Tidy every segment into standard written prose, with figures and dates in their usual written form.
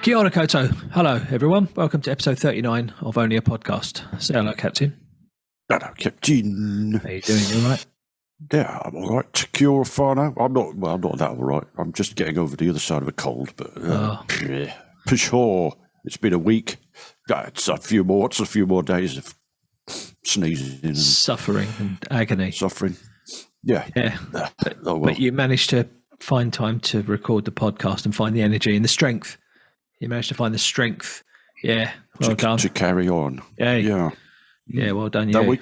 Kia ora koutou. Hello, everyone. Welcome to episode 39 of Only a Podcast. Say hello, Captain. Hello, Captain. How you doing? You all right? Yeah, I'm all right. Kia ora whānau. I'm not that all right. I'm just getting over the other side of a cold, but for sure, it's been a week. It's a few more days of sneezing and suffering and agony. Suffering. Yeah. But you managed to find time to record the podcast and find the energy and the strength. You managed to find the strength. Yeah. Well done. To carry on. Yeah, well done. Yeah.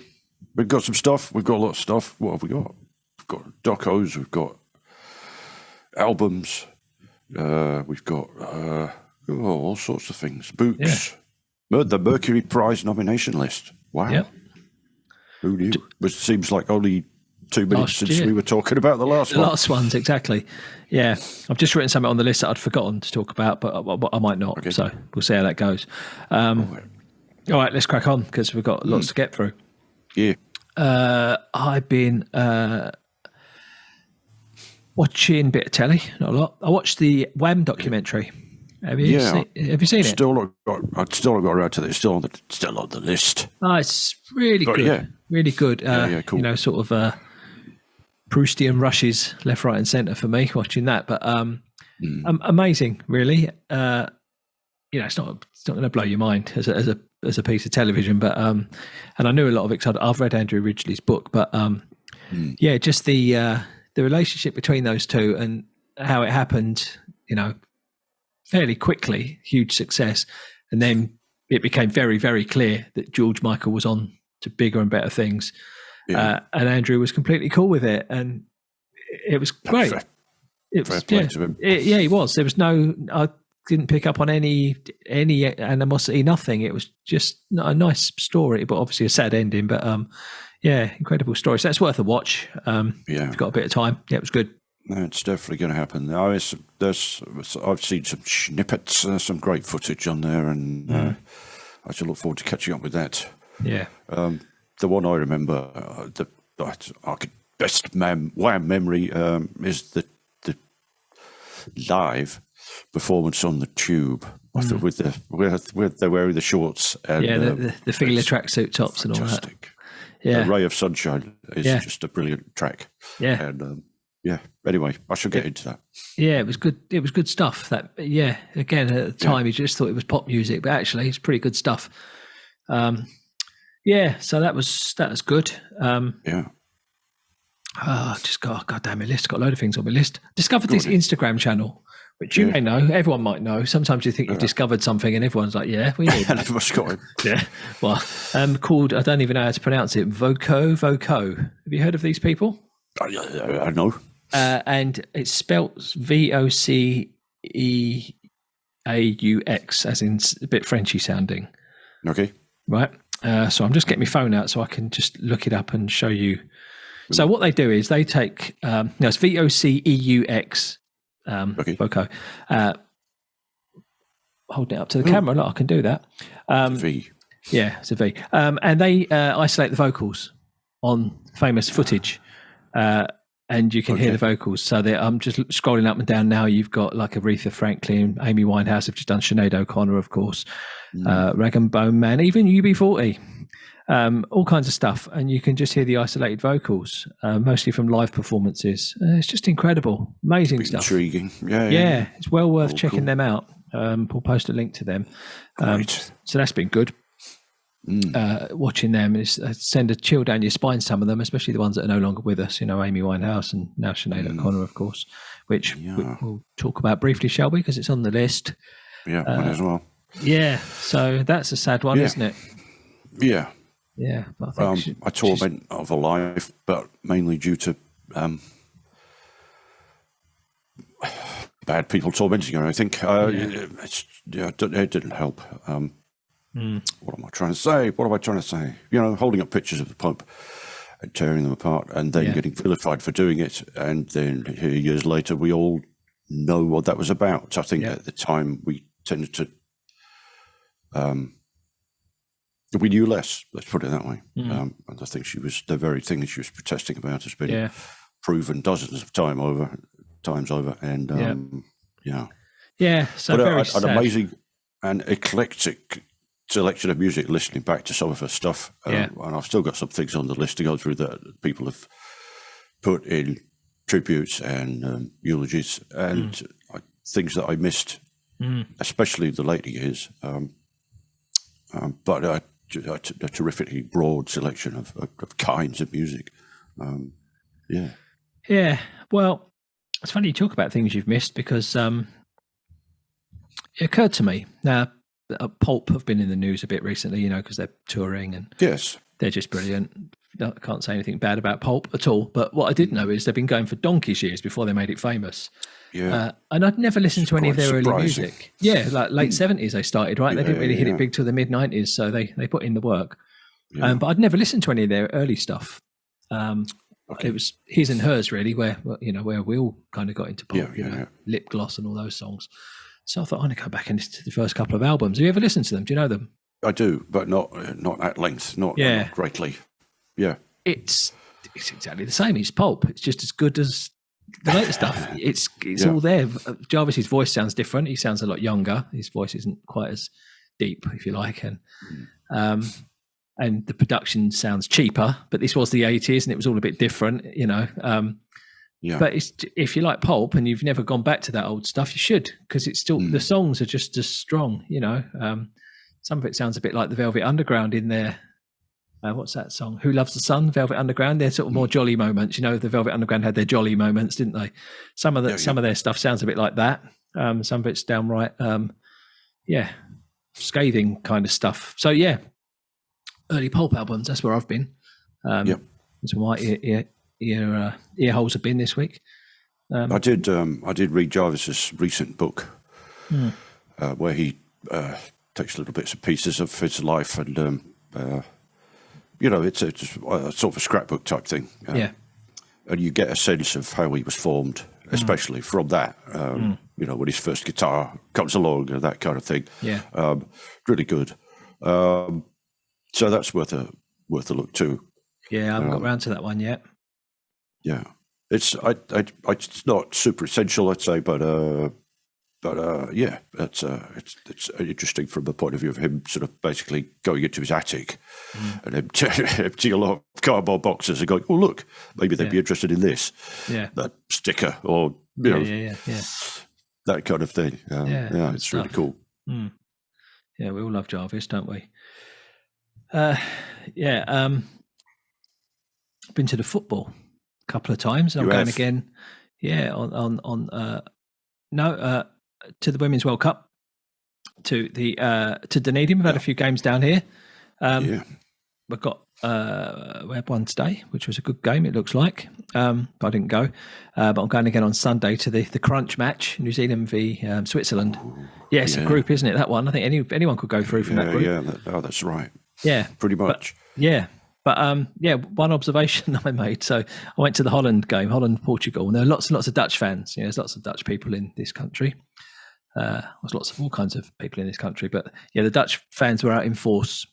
We've got some stuff. We've got a lot of stuff. What have we got? We've got docos. We've got albums. We've got all sorts of things. Books. Yeah. The Mercury Prize nomination list. Wow. Yep. Who knew? It seems like only 2 minutes since we were talking about the last one. The last ones, exactly. Yeah. I've just written something on the list that I'd forgotten to talk about, but I might not. Okay. So we'll see how that goes. All right, let's crack on because we've got lots to get through. Yeah. I've been watching a bit of telly, not a lot. I watched the Wham documentary. Have you seen it? I still not got around to it. It's still on the list. Oh, it's really good. Yeah. Really good. Cool. You know, sort of Proustian rushes left, right, and centre for me watching that. But amazing, really. It's not going to blow your mind as a piece of television, but and I knew a lot of it because I've read Andrew Ridgeley's book, but just the relationship between those two and how it happened, fairly quickly, huge success, and then it became very, very clear that George Michael was on to bigger and better things, and Andrew was completely cool with it, and it was great. He was. There was no. I didn't pick up on any animosity, nothing. It was just a nice story, but obviously a sad ending. But incredible story. So that's worth a watch. If you've got a bit of time. Yeah, it was good. No, it's definitely going to happen. I've seen some snippets, some great footage on there, and I shall look forward to catching up with that. Yeah. The one I remember, the best Wham memory is the live performance on the Tube with they're wearing the shorts and the Fila tracksuit tops and all that. Yeah, A Ray of Sunshine is just a brilliant track. Yeah, and anyway, I shall get into that. Yeah, it was good. It was good stuff. That again at the time you just thought it was pop music, but actually it's pretty good stuff. So that was good. God damn, my list got a load of things on my list. Discovered this Instagram channel, which you may know, everyone might know. Sometimes you think you've discovered something and everyone's like, yeah, we need that. Everyone's got it. Yeah. Well, called, I don't even know how to pronounce it, Voco. Have you heard of these people? I know. And it's spelt Voceaux, as in a bit Frenchy sounding. Okay. Right. So I'm just getting my phone out so I can just look it up and show you. So what they do is they take, it's Voceaux, Voco. Holding it up to the camera, look, I can do that. V. Yeah, it's a V. And they isolate the vocals on famous footage, and you can hear the vocals. So I'm just scrolling up and down now. You've got like Aretha Franklin, Amy Winehouse have just done Sinead O'Connor, of course, Rag and Bone Man, even UB40. All kinds of stuff, and you can just hear the isolated vocals, mostly from live performances. It's just incredible, amazing stuff. Intriguing, yeah. It's well worth checking them out. We'll post a link to them. So that's been good. Watching them is send a chill down your spine. Some of them, especially the ones that are no longer with us. Amy Winehouse and now Sinead O'Connor, of course, which we'll talk about briefly, shall we? Because it's on the list. Yeah, might as well. Yeah, so that's a sad one, isn't it? Yeah. Yeah, but I think a torment of a life, but mainly due to bad people tormenting her. I think it didn't help. What am I trying to say? Holding up pictures of the Pope and tearing them apart, and then getting vilified for doing it, and then years later we all know what that was about. I think at the time we tended to. We knew less, let's put it that way. And I think the very thing that she was protesting about has been proven dozens of times over. And Yeah, so but an amazing and eclectic selection of music. Listening back to some of her stuff, and I've still got some things on the list to go through that people have put in tributes and eulogies and things that I missed, especially in the later years. But a terrifically broad selection of kinds of music. Yeah. Well, it's funny you talk about things you've missed because it occurred to me now. Pulp have been in the news a bit recently, because they're touring and they're just brilliant. I can't say anything bad about Pulp at all. But what I did know is they've been going for donkey's years before they made it famous. Yeah. And I'd never listened to any of their early music. Yeah, like late 70s they started, right? They didn't really hit it big till the mid 90s, so they put in the work. Yeah. But I'd never listened to any of their early stuff. It was his and hers really, where we all kind of got into pop, Lip Gloss and all those songs. So I thought I'm going to go back and listen to the first couple of albums. Have you ever listened to them? Do you know them? I do, but not at length, not greatly. Yeah, it's exactly the same. It's Pulp. It's just as good as the later stuff. It's all there. Jarvis's voice sounds different. He sounds a lot younger. His voice isn't quite as deep, if you like, and the production sounds cheaper. But this was the 80s, and it was all a bit different, But if you like Pulp and you've never gone back to that old stuff, you should, because it's still the songs are just as strong. Some of it sounds a bit like the Velvet Underground in their what's that song? Who Loves the Sun? Velvet Underground. They're sort of more jolly moments. The Velvet Underground had their jolly moments, didn't they? Some of their stuff sounds a bit like that. Some of it's downright, scathing kind of stuff. So early Pulp albums. That's where I've been. That's where my ear holes have been this week. I did read Jarvis's recent book, where he takes little bits and pieces of his life, and it's a sort of a scrapbook type thing. And you get a sense of how he was formed, especially from that. When his first guitar comes along and that kind of thing. Really good. So that's worth a look too. Yeah, I haven't got around to that one yet. Yeah, it's not super essential, I'd say, but it's interesting from the point of view of him sort of basically going into his attic and emptying a lot of cardboard boxes and going, oh look, maybe they'd be interested in this, that sticker or that kind of thing. It's really cool. Yeah, we all love Jarvis, don't we? Been to the football a couple of times. I'm going again. To the Women's World Cup, to Dunedin. We've had a few games down here. We've got we had one today, which was a good game. It looks like, but I didn't go. But I'm going again on Sunday to the crunch match, New Zealand v Switzerland. It's a group, isn't it? That one. I think anyone could go through from that group. That's right. Yeah, pretty much. But one observation I made. So I went to the Holland game, Holland-Portugal, and there are lots and lots of Dutch fans. There's lots of Dutch people in this country. There's lots of all kinds of people in this country. But the Dutch fans were out in force,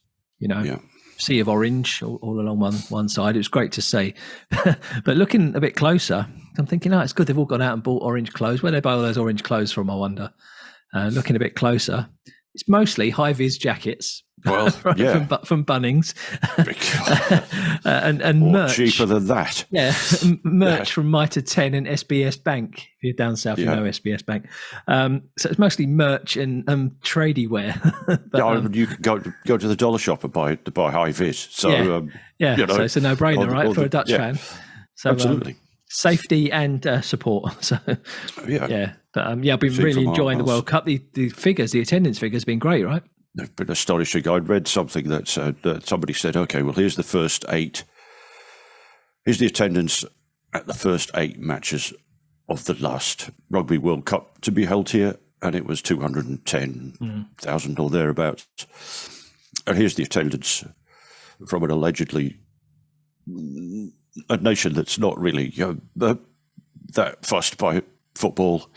sea of orange all along one side. It was great to see. But looking a bit closer, I'm thinking, it's good they've all gone out and bought orange clothes. Where they buy all those orange clothes from, I wonder. Looking a bit closer, it's mostly high-vis jackets. Well, from Bunnings, and merch cheaper than that. Merch from Mitre 10 and SBS Bank. If you're down south, you know SBS Bank. So it's mostly merch and tradie wear. But, you could go to the dollar shop and buy high vis. So so it's a no-brainer, right, for a Dutch fan. So absolutely. Safety and support. So But I've been really enjoying the World Cup. The attendance figures have been great, right? They've been astonishing. I read something that somebody said, okay, well, here's the first 8. Here's the attendance at the first 8 matches of the last Rugby World Cup to be held here, and it was 210,000 or thereabouts. And here's the attendance from an allegedly a nation that's not really that fussed by football,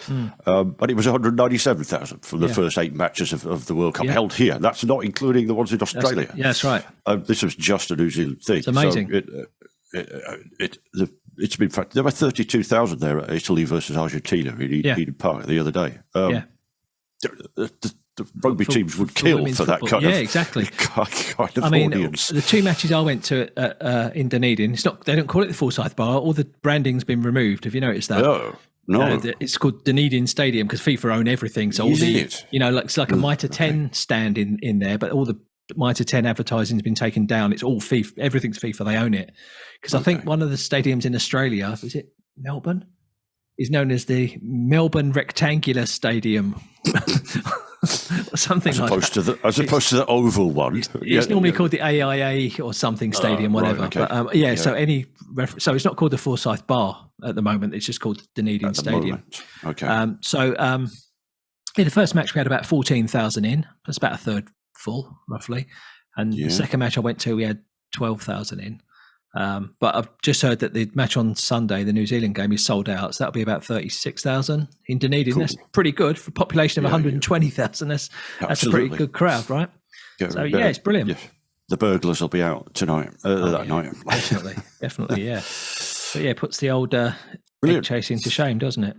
but it was 197,000 from the first 8 matches of the World Cup held here. That's not including the ones in Australia. That's right. This was just a New Zealand thing. It's amazing. So it's been there were 32,000 there at Italy versus Argentina in Eden Park the other day. the rugby teams would kill for that kind of exactly. kind of audience. The 2 matches I went to in Dunedin, they don't call it the Forsyth Bar. All the branding's been removed. Have you noticed that? No. It's called Dunedin Stadium because FIFA own everything. So all it's like a Mitre 10 stand in there, but all the Mitre 10 advertising has been taken down. It's all FIFA. Everything's FIFA. They own it. Because I think one of the stadiums in Australia, is it Melbourne, is known as the Melbourne Rectangular Stadium. Something as opposed to the oval one. It's normally called the AIA or something stadium, whatever. Right, okay. But so it's not called the Forsyth Bar at the moment. It's just called Dunedin Stadium. Okay. In the first match we had about 14,000 in. That's about a third full, roughly. And the second match I went to, we had 12,000 in. But I've just heard that the match on Sunday, the New Zealand game, is sold out. So that'll be about 36,000 in Dunedin. Cool. That's pretty good for a population of 120,000. That's a pretty good crowd, right? It's brilliant. Yeah. The burglars will be out tonight. That night. Definitely, yeah. But it puts the old egg chasing to shame, doesn't it?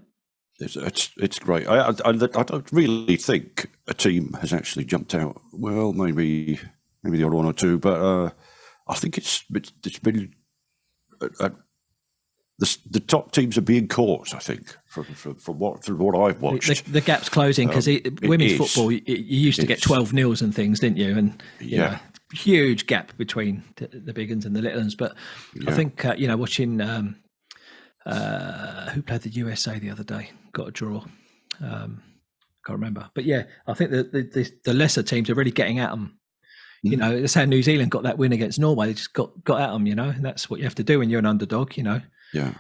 It's great. I don't really think a team has actually jumped out. Well, maybe the odd one or two, but I think it's been the top teams are being caught. I think from what I've watched, the gap's closing because women's football you used to get 12-0s and things, didn't you? And you know, huge gap between the big uns and the little uns. But I think watching who played the USA the other day got a draw. Can't remember, but I think the lesser teams are really getting at them. You know, that's how New Zealand got that win against Norway. They just got at them, you know, and that's what you have to do when you're an underdog, you know. Yeah.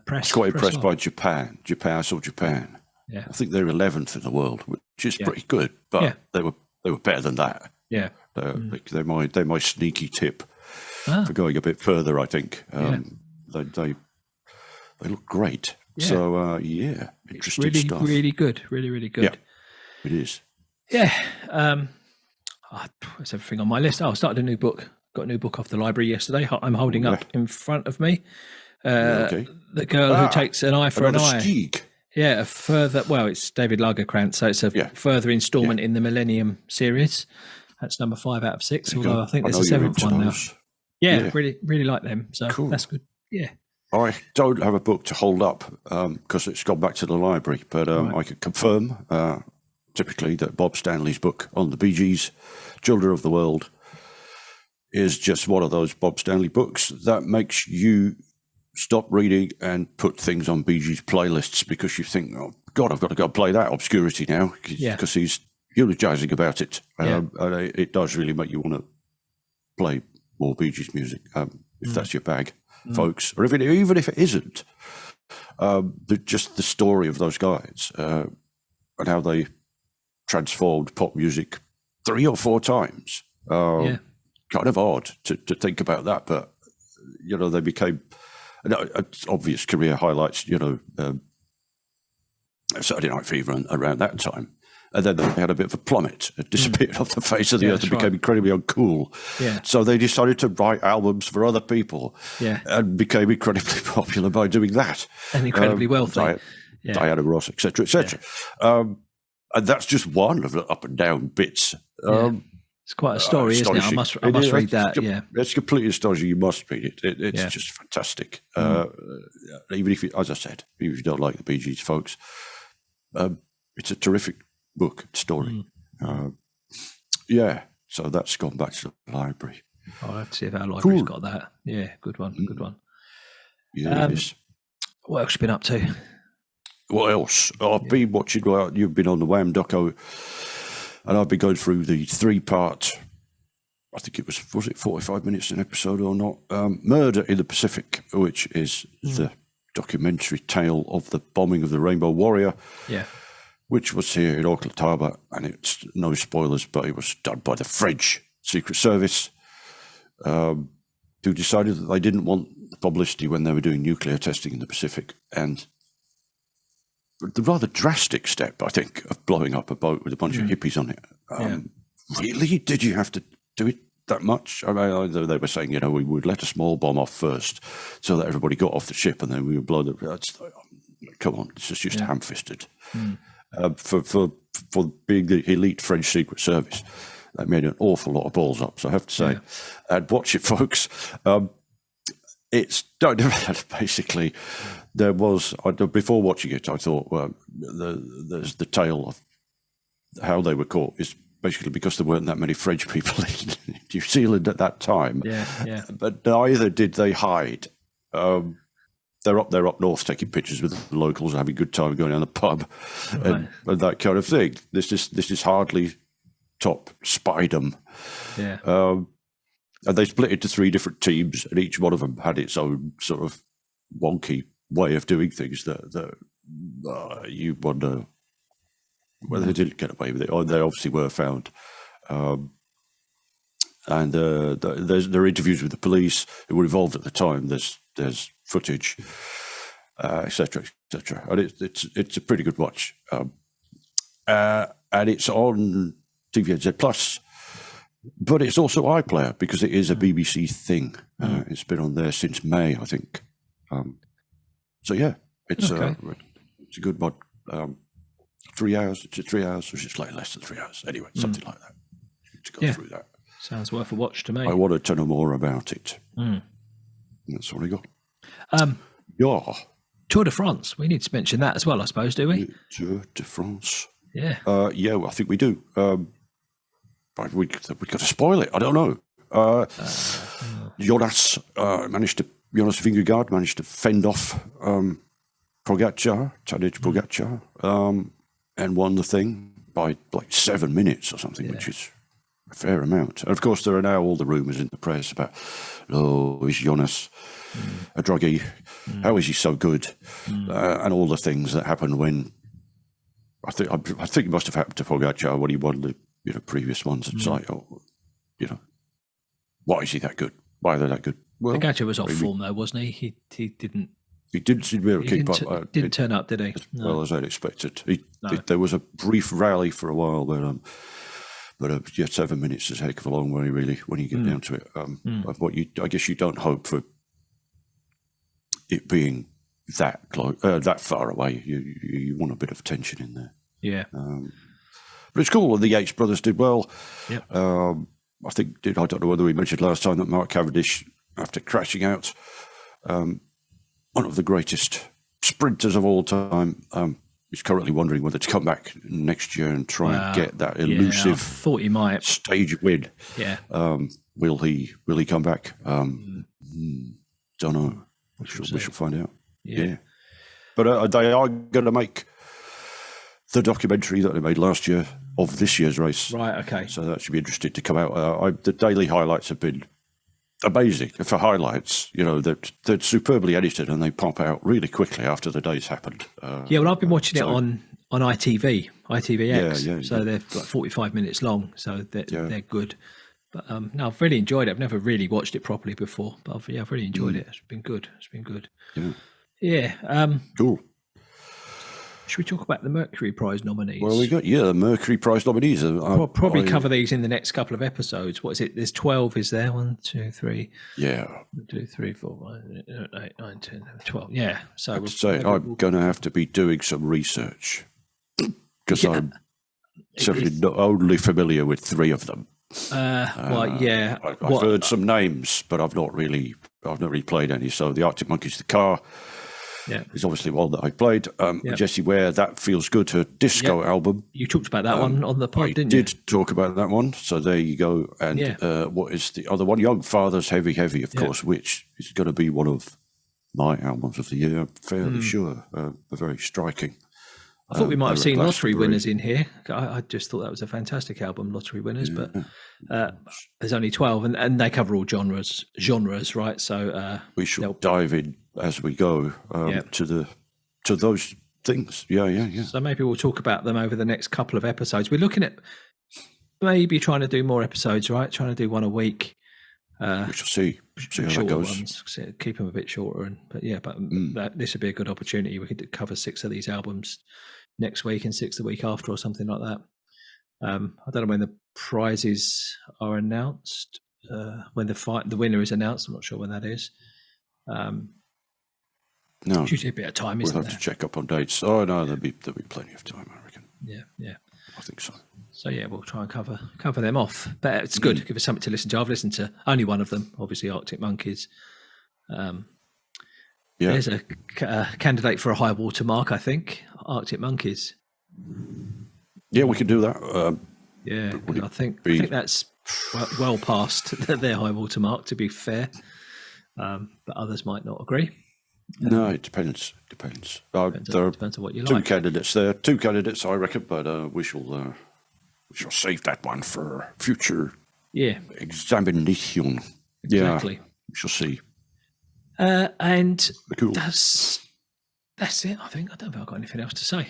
Press. I was quite impressed by Japan. I saw Japan. Yeah. I think they're 11th in the world, which is pretty good, but they were better than that. Yeah. They're my sneaky tip for going a bit further, I think. They look great. Yeah. So, interesting stuff. Really good. Really, really good. Yeah, it is. Yeah. That's everything on my list. I started a new book. Got a new book off the library yesterday. I'm holding up in front of me. The Girl Who Takes an Eye for an Eye. Stieg. Yeah, it's David Lagerkrantz, so it's a further instalment in the Millennium series. That's number 5 out of 6, although I think there's a 7th one now. Yeah, really, really like them. So that's good. Yeah. I don't have a book to hold up because it's gone back to the library, but I can confirm typically that Bob Stanley's book on the Bee Gees, Children of the World, is just one of those Bob Stanley books that makes you stop reading and put things on Bee Gees playlists because you think, oh, God, I've got to go play that obscurity now because he's eulogizing about it. And it does really make you want to play more Bee Gees music if that's your bag, folks. Or even if it isn't, just the story of those guys and how they transformed pop music 3 or 4 times. Kind of odd to think about that, but they became obvious career highlights. Saturday Night Fever around that time, and then they had a bit of a plummet. It disappeared off the face of the earth and became incredibly uncool. Yeah. So they decided to write albums for other people. Yeah. And became incredibly popular by doing that. And incredibly wealthy. Diana Ross, etc., etc. And that's just one of the up and down bits. It's quite a story, isn't it? I must read that. It's completely astonishing. You must read it. It's just fantastic. Even if, as I said, even if you don't like the Bee Gees, folks, it's a terrific book story. So that's gone back to the library. I'll have to see if our library's got that. Yeah, good one. Good one. Yeah, it is. What else have you been up to? What else? I've been watching. Well, you've been on the Wham doco, and I've been going through the 3-part. I think it was it 45 minutes an episode or not? Murder in the Pacific, which is the documentary tale of the bombing of the Rainbow Warrior. Yeah. Which was here in Auckland Harbour, and it's no spoilers, but it was done by the French Secret Service, who decided that they didn't want the publicity when they were doing nuclear testing in the Pacific, and the rather drastic step, I think, of blowing up a boat with a bunch of hippies on it. Really? Did you have to do it that much? I mean, they were saying, we would let a small bomb off first so that everybody got off the ship and then we would blow the... Come on, it's just ham-fisted. for being the elite French Secret Service. They made an awful lot of balls up. So I have to say, and watch it, folks. It's basically there was before watching it, I thought, well, there's the tale of how they were caught is basically because there weren't that many French people in New Zealand at that time. Yeah. But neither did they hide. They're up north taking pictures with the locals, having a good time, going down the pub, and that kind of thing. This is hardly top spydom. Yeah. And they split into 3 different teams, and each one of them had its own sort of wonky way of doing things that you wonder whether they didn't get away with it, or they obviously were found. And there are interviews with the police who were involved at the time. There's footage, etc., etc. And it's a pretty good watch. And it's on TVNZ Plus. But it's also iPlayer because it is a BBC thing. It's been on there since May, I think. So yeah, it's a good one. 3 hours. It's 3 hours, which is slightly less than 3 hours. Anyway, something like that. To go through that. Sounds worth a watch to me. I wanted to know more about it. That's all I got. Tour de France. We need to mention that as well, I suppose, do we? Tour de France. Yeah. Well, I think we do. We got to spoil it. I don't know. Jonas Vingegaard managed to fend off Tadej Pogacar, and won the thing by like 7 minutes or something, which is a fair amount. And of course, there are now all the rumours in the press about, is Jonas a druggie? How is he so good? And all the things that happen when I think it must have happened to Pogacar when he won the previous ones. It's like, why is he that good? Why are they that good? Well, Pogacar was off form though, wasn't he? He didn't. He didn't seem to be able to keep up. Didn't turn up, did he? As well as I'd expected. There was a brief rally for a while, but 7 minutes is a heck of a long way, really, when you get down to it. I guess you don't hope for it being that close, that far away. You want a bit of tension in there. Yeah. But it's cool. The Yates brothers did well. Yep. I think I don't know whether we mentioned last time that Mark Cavendish, after crashing out, one of the greatest sprinters of all time, is currently wondering whether to come back next year and try and get that elusive. I thought he might stage win. Yeah. Will he come back? Don't know. We shall find out. Yeah. But they are going to make the documentary that they made last year of this year's race. Right, okay. So that should be interesting to come out. The daily highlights have been amazing for highlights. They're superbly edited and they pop out really quickly after the day's happened. Well, I've been watching it on ITVX. Yeah. So they're like 45 minutes long, so they're good. But no, I've really enjoyed it. I've never really watched it properly before, but I've really enjoyed it. It's been good. Yeah. Cool. Should we talk about the Mercury Prize nominees? Well, we got the Mercury Prize nominees. We'll probably cover these in the next couple of episodes. What is it? There's 12, is there? 1, 2, 3. Yeah. 1, 2, 3, 4, 5, 8, 9, 10, 12. Yeah. So I'm going to have to be doing some research because I'm certainly not only familiar with 3 of them. I've heard some names, but I've not really played any. So the Arctic Monkeys, the car. Yeah, is obviously one that I played. Jessie Ware, That Feels Good, her disco album. You talked about that one on the pod, didn't you? I did talk about that one. So there you go. And what is the other one? Young Fathers, Heavy, Heavy, of course, which is going to be one of my albums of the year. I'm fairly sure. Very striking. I thought we might have seen Lottery Winners in here. I just thought that was a fantastic album, Lottery Winners. But there's only 12, and they cover all genres, right? So we should dive in as we go to those things. Yeah. So maybe we'll talk about them over the next couple of episodes. We're looking at maybe trying to do more episodes, right? Trying to do one a week. We shall see how that goes. Ones, keep them a bit shorter, this would be a good opportunity. We could cover 6 of these albums next week and 6 the week after, or something like that. I don't know when the prizes are announced. When the winner is announced, I'm not sure when that is. No, usually a bit of time, isn't there? We'll have to check up on dates. Oh no, there'll be plenty of time, I reckon. Yeah. I think so. So yeah, we'll try and cover them off. But it's good. Give us something to listen to. I've listened to only one of them, obviously Arctic Monkeys. There's a candidate for a high water mark, I think. Arctic Monkeys. Yeah, we could do that. I think that's well past their high water mark, to be fair. But others might not agree. No, it depends. Depends on what you like. Two candidates, I reckon, but we shall save that one for future examination. Exactly. Yeah, we shall see. And cool. That's it, I think. I don't think I've got anything else to say.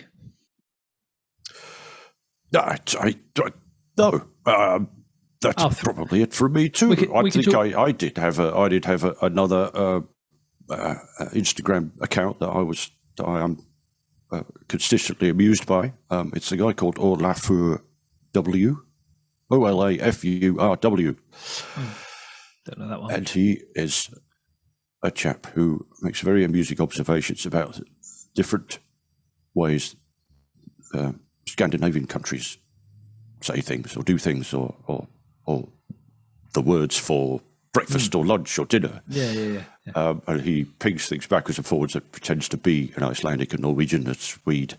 No. That's probably it for me too. I did have another Instagram account that I am consistently amused by. It's a guy called Olafur W, OLAFURW. Don't know that one. And he is a chap who makes very amusing observations about different ways Scandinavian countries say things or do things, or the words for breakfast or lunch or dinner. Yeah. And he pings things backwards and forwards and pretends to be an Icelandic, a Norwegian, a Swede,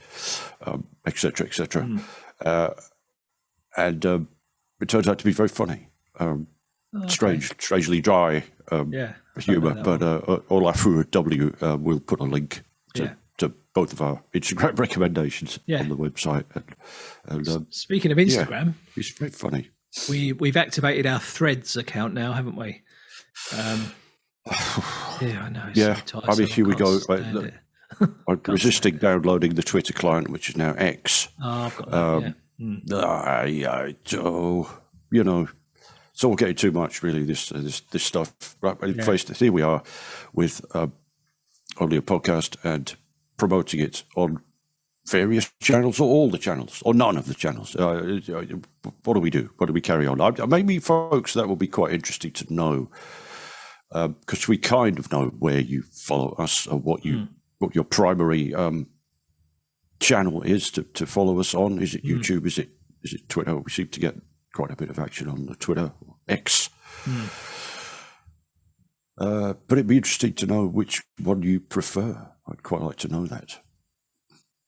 etc., etc. And it turns out to be very funny. Strangely dry humour, but Olafur W will put a link to both of our Instagram recommendations on the website. And speaking of Instagram, it's very funny. We've activated our Threads account now, haven't we? I know. So I mean, here we go. I'm resisting downloading the Twitter client, which is now X. I've got that. It's all getting too much, really. This stuff. Right, here we are with only a podcast and promoting it on various channels, or all the channels, or none of the channels. What do we do? What do we carry on? Maybe, folks, that will be quite interesting to know, because we kind of know where you follow us or what your primary channel is to follow us on. Is it YouTube? Is it Twitter? We seem to get quite a bit of action on the Twitter or X. But it'd be interesting to know which one you prefer. I'd quite like to know that.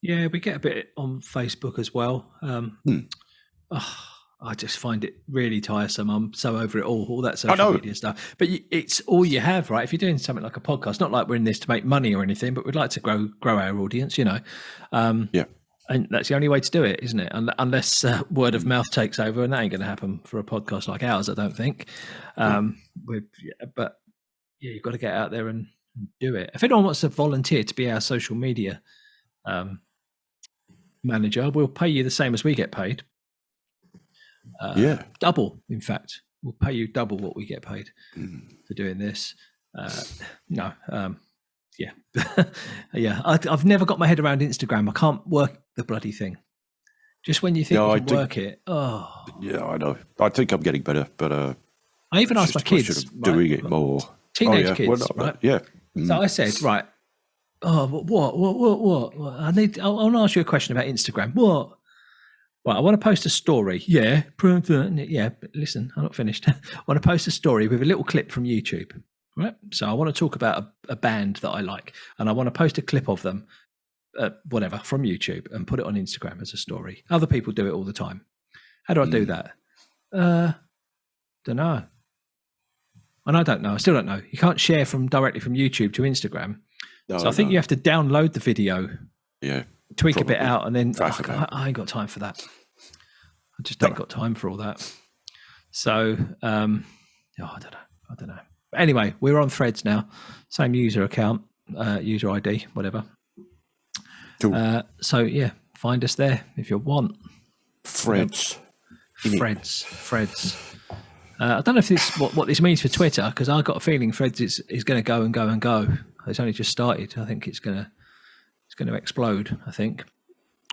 Yeah, we get a bit on Facebook as well. I just find it really tiresome. I'm so over it all that social media stuff. But it's all you have, right? If you're doing something like a podcast, not like we're in this to make money or anything, but we'd like to grow our audience, And that's the only way to do it, isn't it? Unless word of mouth takes over, and that ain't going to happen for a podcast like ours, I don't think. But you've got to get out there and do it. If anyone wants to volunteer to be our social media manager, we'll pay you the same as we get paid. Double, in fact. We'll pay you double what we get paid for doing this. I've never got my head around Instagram. I can't work the bloody thing. Just when you think you can work it. Yeah, I know. I think I'm getting better, but I even asked my kids doing it more. Teenage kids, right? Yeah. So I said, right. What? I want to ask you a question about Instagram. What? Right, I want to post a story. Yeah, but listen, I'm not finished. I want to post a story with a little clip from YouTube. Right. So I want to talk about a band that I like, and I want to post a clip of them, from YouTube, and put it on Instagram as a story. Other people do it all the time. How do I do that? Don't know. And I don't know. I still don't know. You can't share directly from YouTube to Instagram. So I think you have to download the video, tweak a bit out, and then I ain't got time for that. I just ain't got time for all that. So I don't know. Anyway, we're on Threads now. Same user account, user ID, whatever. Cool. Find us there if you want. Threads. I don't know if this what this means for Twitter, because I've got a feeling Threads is going to go and go and go. It's only just started. I think it's going to explode. I think.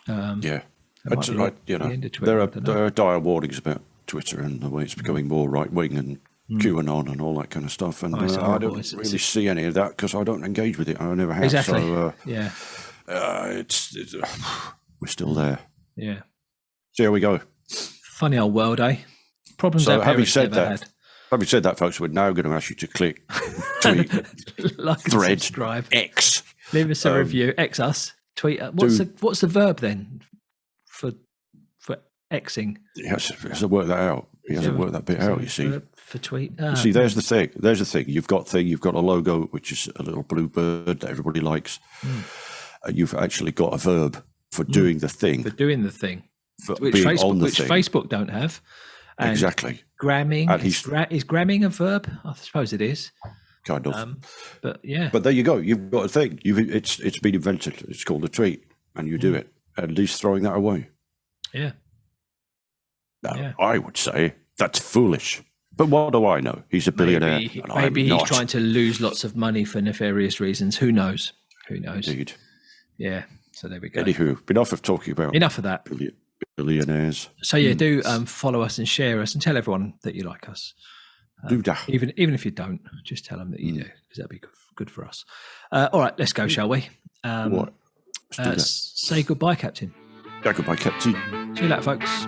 That's right. There are dire warnings about Twitter and the way it's becoming more right wing and QAnon and all that kind of stuff, and I don't really see any of that because I don't engage with it. I never have. Exactly. So, we're still there. Yeah. See how we go. Funny old world, eh? Problems. So having said that, folks, we're now going to ask you to click, tweet, like, thread, subscribe, X, leave us a review, X us, tweet. What's the verb then for Xing? He has to work that out. He hasn't worked that bit out. You see, for tweet. See, there's the thing. There's the thing. You've got a logo which is a little blue bird that everybody likes. You've actually got a verb for doing the thing. For doing the thing. Which Facebook don't have. And exactly. Gramming. Is gramming a verb? I suppose it is. Kind of. But yeah. But there you go. You've got a thing. It's been invented. It's called a tweet, and you do it. At least throwing that away. Yeah. Now, I would say that's foolish. But what do I know? He's a billionaire. Maybe he's trying to lose lots of money for nefarious reasons. Who knows? Indeed. Yeah. So there we go. Anywho, enough of talking about enough of that. Billionaires. So yeah, do follow us and share us and tell everyone that you like us. Do that. Even if you don't, just tell them that you do, because that'd be good for us. All right, let's go, shall we? What? Say goodbye, Captain. Yeah, goodbye, Captain. See you later, folks.